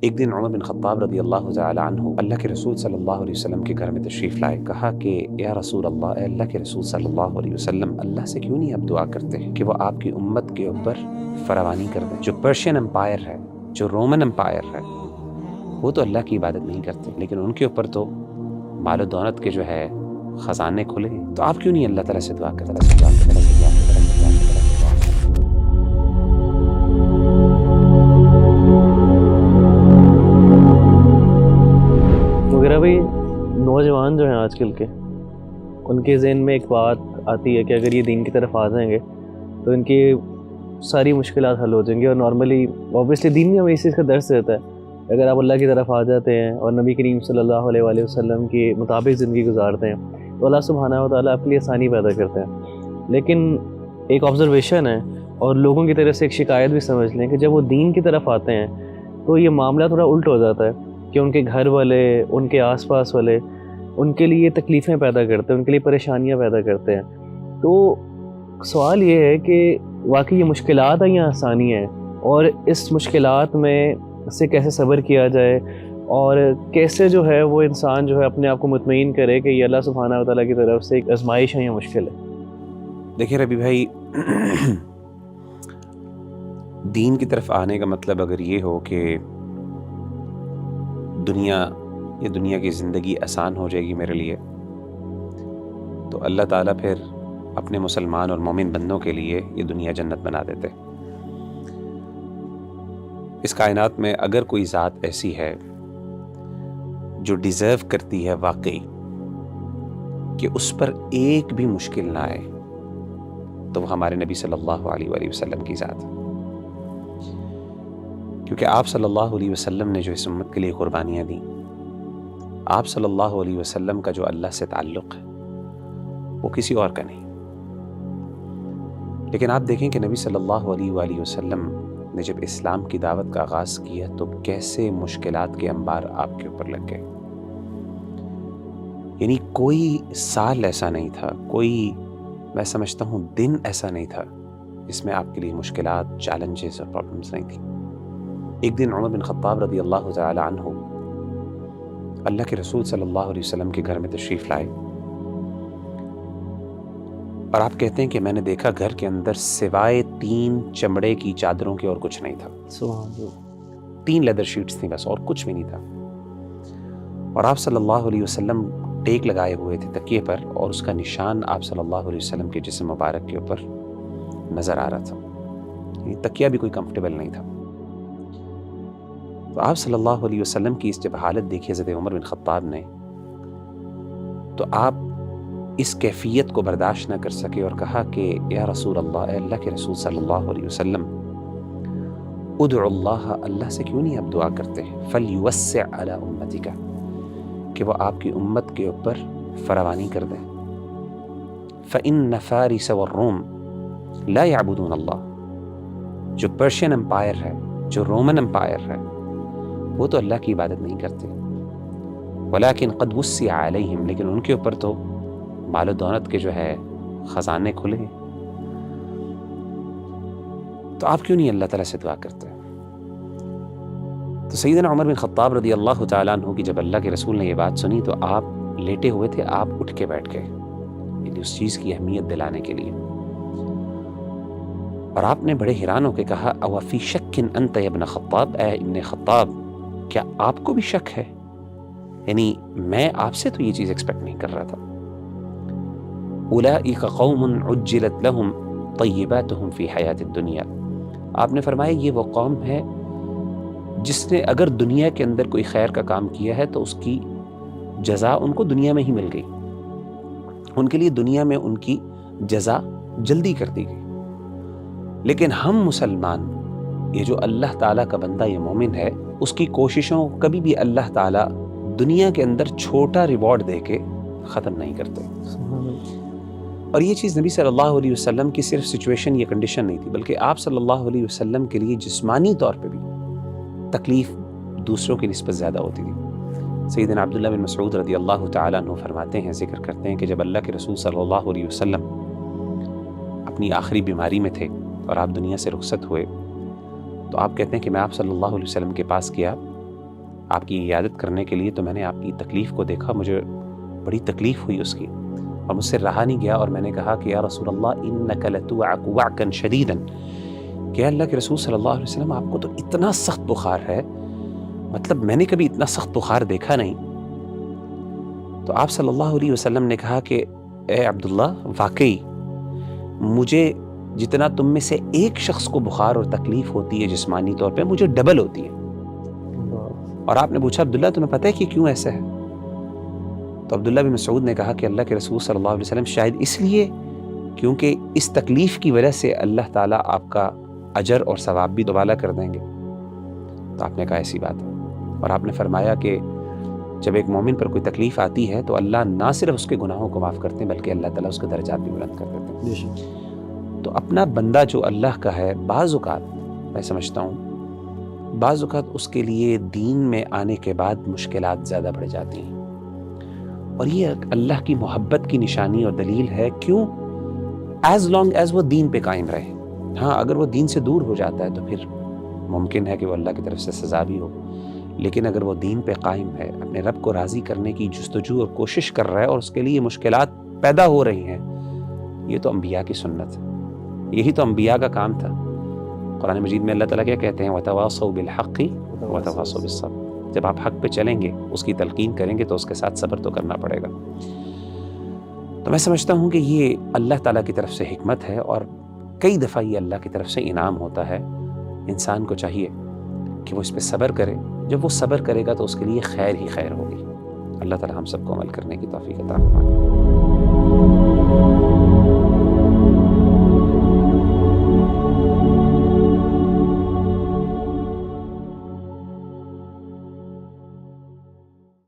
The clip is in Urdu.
ایک دن عمر بن خطاب رضی اللہ تعالی عنہ اللہ کے رسول صلی اللہ علیہ وسلم کے گھر میں تشریف لائے. کہا کہ یا رسول اللہ، اے اللہ کے رسول صلی اللہ علیہ وسلم، اللہ سے کیوں نہیں آپ دعا کرتے ہیں کہ وہ آپ کی امت کے اوپر فراوانی کر دیں. جو پرشین امپائر ہے، جو رومن امپائر ہے، وہ تو اللہ کی عبادت نہیں کرتے، لیکن ان کے اوپر تو مال و دولت کے جو ہے خزانے کھلے ہیں. تو آپ کیوں نہیں اللہ تعالیٰ سے دعا کرتے؟ وغیرہ بھائی نوجوان جو ہیں آج کل کے، ان کے ذہن میں ایک بات آتی ہے کہ اگر یہ دین کی طرف آ جائیں گے تو ان کی ساری مشکلات حل ہو جائیں گی. اور نارملی اوبیسلی دین میں ہمیں اس چیز کا درس دیتا ہے، اگر آپ اللہ کی طرف آ جاتے ہیں اور نبی کریم صلی اللہ علیہ وآلہ وسلم کے مطابق زندگی گزارتے ہیں تو اللہ سبحانہ و تعالیٰ آپ کے لیے آسانی پیدا کرتے ہیں. لیکن ایک آبزرویشن ہے اور لوگوں کی طرف سے ایک شکایت بھی سمجھ لیں کہ جب وہ دین کی طرف آتے ہیں تو یہ معاملہ تھوڑا الٹ ہو جاتا ہے کہ ان کے گھر والے، ان کے آس پاس والے ان کے لیے تکلیفیں پیدا کرتے ہیں، ان کے لیے پریشانیاں پیدا کرتے ہیں. تو سوال یہ ہے کہ واقعی یہ مشکلات ہیں یا آسانی ہیں، اور اس مشکلات میں سے کیسے صبر کیا جائے، اور کیسے جو ہے وہ انسان جو ہے اپنے آپ کو مطمئن کرے کہ یہ اللہ سبحانہ و تعالیٰ کی طرف سے ایک آزمائش ہے یا مشکل ہے. دیکھیں ربی بھائی، دین کی طرف آنے کا مطلب اگر یہ ہو کہ دنیا کی زندگی آسان ہو جائے گی میرے لیے، تو اللہ تعالیٰ پھر اپنے مسلمان اور مومن بندوں کے لیے یہ دنیا جنت بنا دیتے. اس کائنات میں اگر کوئی ذات ایسی ہے جو ڈیزرو کرتی ہے واقعی کہ اس پر ایک بھی مشکل نہ آئے، تو وہ ہمارے نبی صلی اللہ علیہ وآلہ وسلم کی ذات ہے. کیونکہ آپ صلی اللہ علیہ وسلم نے جو اس امت کے لیے قربانیاں دیں، آپ صلی اللہ علیہ وسلم کا جو اللہ سے تعلق ہے وہ کسی اور کا نہیں. لیکن آپ دیکھیں کہ نبی صلی اللہ علیہ وآلہ وسلم نے جب اسلام کی دعوت کا آغاز کیا تو کیسے مشکلات کے انبار آپ کے اوپر لگ گئے. یعنی کوئی سال ایسا نہیں تھا، کوئی میں سمجھتا ہوں دن ایسا نہیں تھا جس میں آپ کے لیے مشکلات، چیلنجز اور پرابلمز نہیں تھیں. ایک دن عمر بن خطاب رضی اللہ تعالی عنہ اللہ کے رسول صلی اللہ علیہ وسلم کے گھر میں تشریف لائے، اور آپ کہتے ہیں کہ میں نے دیکھا گھر کے اندر سوائے 3 چمڑے کی چادروں کے اور کچھ نہیں تھا. سبحان اللہ. 3 لیدر شیٹس تھیں بس، اور کچھ بھی نہیں تھا. اور آپ صلی اللہ علیہ وسلم ٹیک لگائے ہوئے تھے تکیے پر، اور اس کا نشان آپ صلی اللہ علیہ وسلم کے جسم مبارک کے اوپر نظر آ رہا تھا. یعنی تکیہ بھی کوئی کمفرٹیبل نہیں تھا. تو آپ صلی اللہ علیہ وسلم کی اس جب حالت دیکھی حضرت عمر بن خطاب نے، تو آپ اس کیفیت کو برداشت نہ کر سکے اور کہا کہ یا رسول اللہ، اے اللہ کے رسول صلی اللہ علیہ وسلم، ادعو اللہ، اللہ سے کیوں نہیں آپ دعا کرتے ہیں فلیوسع علی امتک، کہ وہ آپ کی امت کے اوپر فراوانی کر دیں. فإن فارس والروم لا يعبدون اللہ، جو پرشین امپائر ہے، جو رومن امپائر ہے، وہ تو اللہ کی عبادت نہیں کرتے. ولیکن قد وسع علیہم، لیکن ان کے اوپر تو مال و دولت کے جو ہے خزانے کھلے ہیں. تو آپ کیوں نہیں اللہ تعالیٰ سے دعا کرتے؟ تو سیدنا عمر بن خطاب رضی اللہ تعالیٰ عنہ کی جب اللہ کے رسول نے یہ بات سنی تو آپ لیٹے ہوئے تھے، آپ اٹھ کے بیٹھ گئے، یعنی اس چیز کی اہمیت دلانے کے لیے. اور آپ نے بڑے حیران ہو کے کہا او فی شک انت یا ابن خطاب، اے ابن خطاب، کیا آپ کو بھی شک ہے؟ یعنی میں آپ سے تو یہ چیز ایکسپیکٹ نہیں کر رہا تھا. اولئک قوم عجلت لهم طیباتهم فی حیات الدنیا، آپ نے فرمایا یہ وہ قوم ہے جس نے اگر دنیا کے اندر کوئی خیر کا کام کیا ہے تو اس کی جزا ان کو دنیا میں ہی مل گئی، ان کے لیے دنیا میں ان کی جزا جلدی کر دی گئی. لیکن ہم مسلمان، یہ جو اللہ تعالیٰ کا بندہ، یہ مومن ہے، اس کی کوششوں کو کبھی بھی اللہ تعالیٰ دنیا کے اندر چھوٹا ریوارڈ دے کے ختم نہیں کرتے. اور یہ چیز نبی صلی اللہ علیہ وسلم کی صرف سچویشن یا کنڈیشن نہیں تھی، بلکہ آپ صلی اللہ علیہ وسلم کے لیے جسمانی طور پہ بھی تکلیف دوسروں کی نسبت زیادہ ہوتی تھی. سیدنا عبداللہ بن مسعود رضی اللہ تعالیٰ عنہ فرماتے ہیں، ذکر کرتے ہیں کہ جب اللہ کے رسول صلی اللہ علیہ وسلم اپنی آخری بیماری میں تھے اور آپ دنیا سے رخصت ہوئے، تو آپ کہتے ہیں کہ میں آپ صلی اللہ علیہ وسلم کے پاس گیا آپ کی عیادت کرنے کے لیے، تو میں نے آپ کی تکلیف کو دیکھا، مجھے بڑی تکلیف ہوئی اس کی، اور مجھ سے رہا نہیں گیا، اور میں نے کہا کہ یا رسول اللہ انک لتوعک وعکا شدیدا، کہ اللہ کے رسول صلی اللہ علیہ وسلم آپ کو تو اتنا سخت بخار ہے، مطلب میں نے کبھی اتنا سخت بخار دیکھا نہیں۔ تو آپ صلی اللہ علیہ وسلم نے کہا کہ اے عبداللہ، واقعی مجھے جتنا تم میں سے ایک شخص کو بخار اور تکلیف ہوتی ہے جسمانی طور پہ، مجھے ڈبل ہوتی ہے۔ اور آپ نے پوچھا عبداللہ تمہیں پتہ ہے کہ کیوں ایسا ہے؟ تو عبداللہ بن مسعود نے کہا کہ اللہ کے رسول صلی اللہ علیہ وسلم شاید اس لیے کیونکہ اس تکلیف کی وجہ سے اللہ تعالیٰ آپ کا اجر اور ثواب بھی دوبالا کر دیں گے۔ تو آپ نے کہا ایسی بات ہے، اور آپ نے فرمایا کہ جب ایک مومن پر کوئی تکلیف آتی ہے تو اللہ نہ صرف اس کے گناہوں کو معاف کرتے ہیں بلکہ اللہ تعالیٰ اس کے درجات بھی بلند کر دیتے ہیں۔ تو اپنا بندہ جو اللہ کا ہے، بعض اوقات میں سمجھتا ہوں بعض اوقات اس کے لیے دین میں آنے کے بعد مشکلات زیادہ بڑھ جاتی ہیں، اور یہ اللہ کی محبت کی نشانی اور دلیل ہے۔ کیوں؟ ایز لانگ ایز وہ دین پہ قائم رہے۔ ہاں، اگر وہ دین سے دور ہو جاتا ہے تو پھر ممکن ہے کہ وہ اللہ کی طرف سے سزا بھی ہو، لیکن اگر وہ دین پہ قائم ہے، اپنے رب کو راضی کرنے کی جستجو اور کوشش کر رہا ہے، اور اس کے لیے مشکلات پیدا ہو رہی ہیں، یہ تو انبیاء کی سنت ہے، یہی تو انبیاء کا کام تھا۔ قرآن مجید میں اللہ تعالیٰ کیا کہتے ہیں؟ وَتَوَاصَوْا بِالْحَقِّ وَتَوَاصَوْا بِالصَّبْرِ۔ جب آپ حق پہ چلیں گے، اس کی تلقین کریں گے، تو اس کے ساتھ صبر تو کرنا پڑے گا۔ تو میں سمجھتا ہوں کہ یہ اللہ تعالیٰ کی طرف سے حکمت ہے، اور کئی دفعہ یہ اللہ کی طرف سے انعام ہوتا ہے۔ انسان کو چاہیے کہ وہ اس پہ صبر کرے، جب وہ صبر کرے گا تو اس کے لیے خیر ہی خیر ہوگی۔ اللہ تعالیٰ ہم سب کو عمل کرنے کی توفیق عطا فرمائے۔